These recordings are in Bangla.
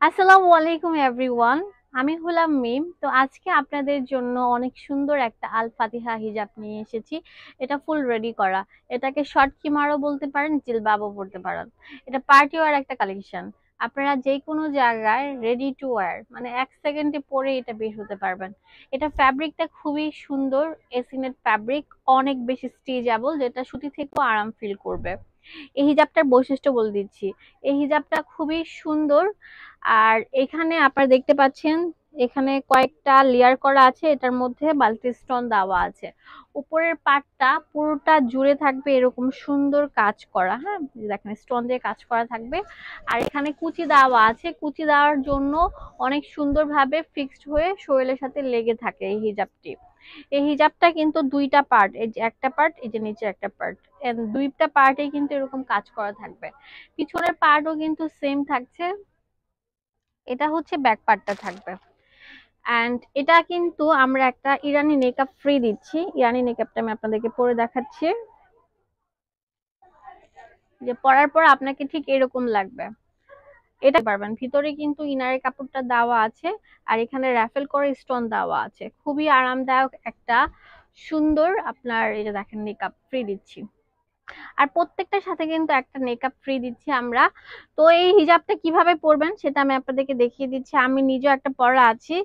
আসসালামু আলাইকুম এভরিওয়ান। আমি হলাম মিম। তো আজকে আপনাদের জন্য অনেক সুন্দর একটা আল ফাতিহা হিজাব নিয়ে এসেছি। এটা ফুল রেডি করা। এটাকে শর্ট কিমারও বলতে পারেন, জিলবাবও বলতে পারেন। এটা পার্টি ওয়ার একটা কালেকশন। আপনারা যে কোনো জায়গায় রেডি টু ওয়্যার, মানে 1 সেকেন্ডে পরে এটা বের হতে পারবেন। এটা ফ্যাব্রিকটা খুবই সুন্দর, এসিনেট ফ্যাব্রিক, অনেক বেশি স্ট্রেচেবল, যেটা সুতি থেকেও আরাম ফিল করবে। এই হিজাবটার বৈশিষ্ট্য বলে দিচ্ছি। এই হিজাবটা খুবই সুন্দর। আর এখানে আপনারা দেখতে পাচ্ছেন, এখানে কয়েকটা লেয়ার করা আছে, এটার মধ্যে বালতি স্টোন দেওয়া আছে। উপরের পার্টটা পুরোটা জুড়ে থাকবে এরকম সুন্দর কাজ করা। হ্যাঁ, এই যে দেখেন স্টোন দিয়ে কাজ করা থাকবে। আর এখানে কুচি দেওয়া আছে, কুচি দেওয়ার জন্য অনেক সুন্দরভাবে ফিক্সড হয়ে শরীরের সাথে লেগে থাকে এই হিজাবটি। এই হিজাবটা কিন্তু দুইটা পার্ট, এই যে একটা পার্ট, এই যে নিচে একটা পার্ট, দুইটা পার্টে কিন্তু এরকম কাজ করা থাকবে। পিছনের পার্টও কিন্তু সেম থাকছে। এটা হচ্ছে ব্যাক পার্টটা থাকবে। অ্যান্ড এটা কিন্তু আমরা একটা ইরানি মেকআপ ফ্রি দিচ্ছি। ইরানি মেকআপটা আমি আপনাদেরকে পরে দেখাচ্ছি, যে পরার পর আপনাকে ঠিক এরকম লাগবে। এটা পারবেন, ভিতরে কিন্তু ইনারের কাপড়টা দেওয়া আছে। আর এখানে র্যাফেল করে স্টোন দেওয়া আছে, খুবই আরামদায়ক একটা সুন্দর আপনার, এটা দেখেন মেকআপ ফ্রি দিচ্ছি। আর প্রত্যেকটার সাথে কিন্তু একটা মেকআপ ফ্রি দিচ্ছি আমরা। তো এই হিজাবটা কিভাবে পরবেন সেটা আমি আপনাদেরকে দেখিয়ে দিচ্ছি, আমি নিজেও একটা পরা আছি।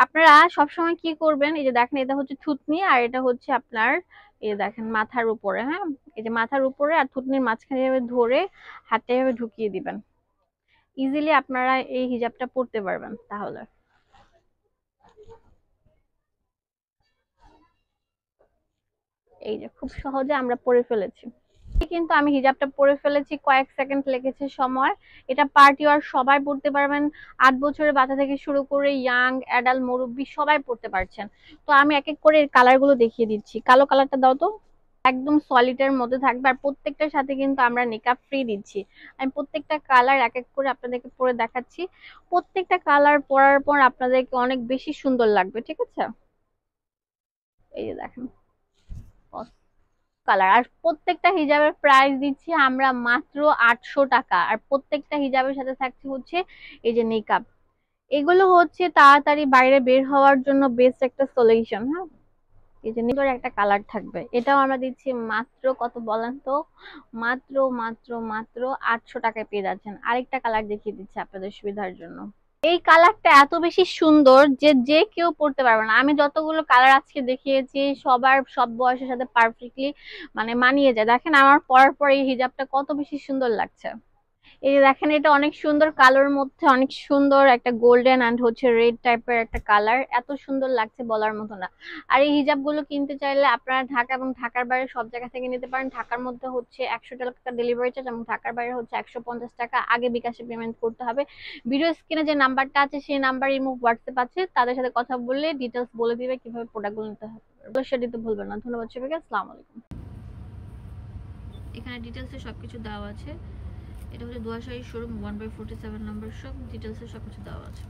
আপনারা সবসময় কি করবেন, এই যে দেখেন এটা হচ্ছে থুতনি, আর এটা হচ্ছে আপনার, এই যে দেখেন মাথার উপরে। হ্যাঁ, এই যে মাথার উপরে আর থুতনির মাঝখানে এভাবে ধরে হাতে এভাবে ঢুকিয়ে দিবেন। ইজিলি আপনারা এই হিজাবটা পরতে পারবেন। তাহলে এই যে খুব সহজে আমরা পরে ফেলেছি। কিন্তু আমি হিজাবটা পরে ফেলেছি, কয়েক সেকেন্ড লেগেছে সময়। এটা পার্টি ওয়ার, সবাই পড়তে পারবেন। 8 বছরের বাচ্চা থেকে শুরু করে ইয়াং অ্যাডাল্ট মুরব্বি সবাই পড়তে পারছেন। তো আমি এক এক করে কালার গুলো দেখিয়ে দিচ্ছি। কালো কালারটা দাও তো। একদম সলিডের মধ্যে থাকবে, আর প্রত্যেকটার সাথে কিন্তু আমরা মেকআপ ফ্রি দিচ্ছি। আমি প্রত্যেকটা কালার এক এক করে আপনাদেরকে পরে দেখাচ্ছি। প্রত্যেকটা কালার পরার পর আপনাদেরকে অনেক বেশি সুন্দর লাগবে, ঠিক আছে? এই যে দেখেন কালার। আর প্রত্যেকটা হিজাবের প্রাইস দিচ্ছি আমরা মাত্র 800 টাকা। আর প্রত্যেকটা হিজাবের সাথে থাকছে হচ্ছে এই যে মেকআপ। এগুলো হচ্ছে তাড়াতাড়ি বাইরে বের হওয়ার জন্য বেস্ট একটা সলিউশন। হ্যাঁ, এই যে নিগর একটা কালার থাকবে, এটাও আমরা দিচ্ছি মাত্র কত বলেন তো? মাত্র মাত্র মাত্র 800 টাকায় পেয়ে যাচ্ছেন। আরেকটা কালার দেখিয়ে দিচ্ছি আপনাদের সুবিধার জন্য। এই কালারটা এত বেশি সুন্দর যে যে কেউ পড়তে পারবে না। আমি যতগুলো কালার আজকে দেখিয়েছি সবার সব বয়সের সাথে পারফেক্টলি মানে মানিয়ে যায়। দেখেন আমার পরার পর এই হিজাবটা কত বেশি সুন্দর লাগছে। এই যে দেখেন এটা অনেক সুন্দর, কালোর মধ্যে অনেক সুন্দর একটা গোল্ডেন অ্যান্ড হচ্ছে রেড টাইপের একটা কালার, এত সুন্দর লাগছে বলার মতো না। আর এই হিজাব গুলো কিনতে চাইলে আপনারা ঢাকা এবং ঢাকার বাইরে সব জায়গা থেকে নিতে পারেন। ঢাকার মধ্যে হচ্ছে 100 টাকা ডেলিভারি চার্জ, এবং ঢাকার বাইরে হচ্ছে 150 টাকা আগে বিকাশে পেমেন্ট করতে হবে। ভিডিও স্ক্রিনে যে নাম্বারটা আছে সেই নাম্বার ইমো হোয়াটসঅ্যাপ আছে, তাদের সাথে কথা বললে ডিটেলস বলে দিবে কিভাবে প্রোডাক্টগুলো নিতে হবে। অবশ্যই দিতে ভুলবেন না। ধন্যবাদ সবাইকে, আসসালামু আলাইকুম। এখানে ডিটেলসে সবকিছু দেওয়া আছে। এটা হচ্ছে দুয়াশাহী শোরুম 1/47 নম্বর শপ, ডিটেলসে সবকিছু দেওয়া আছে।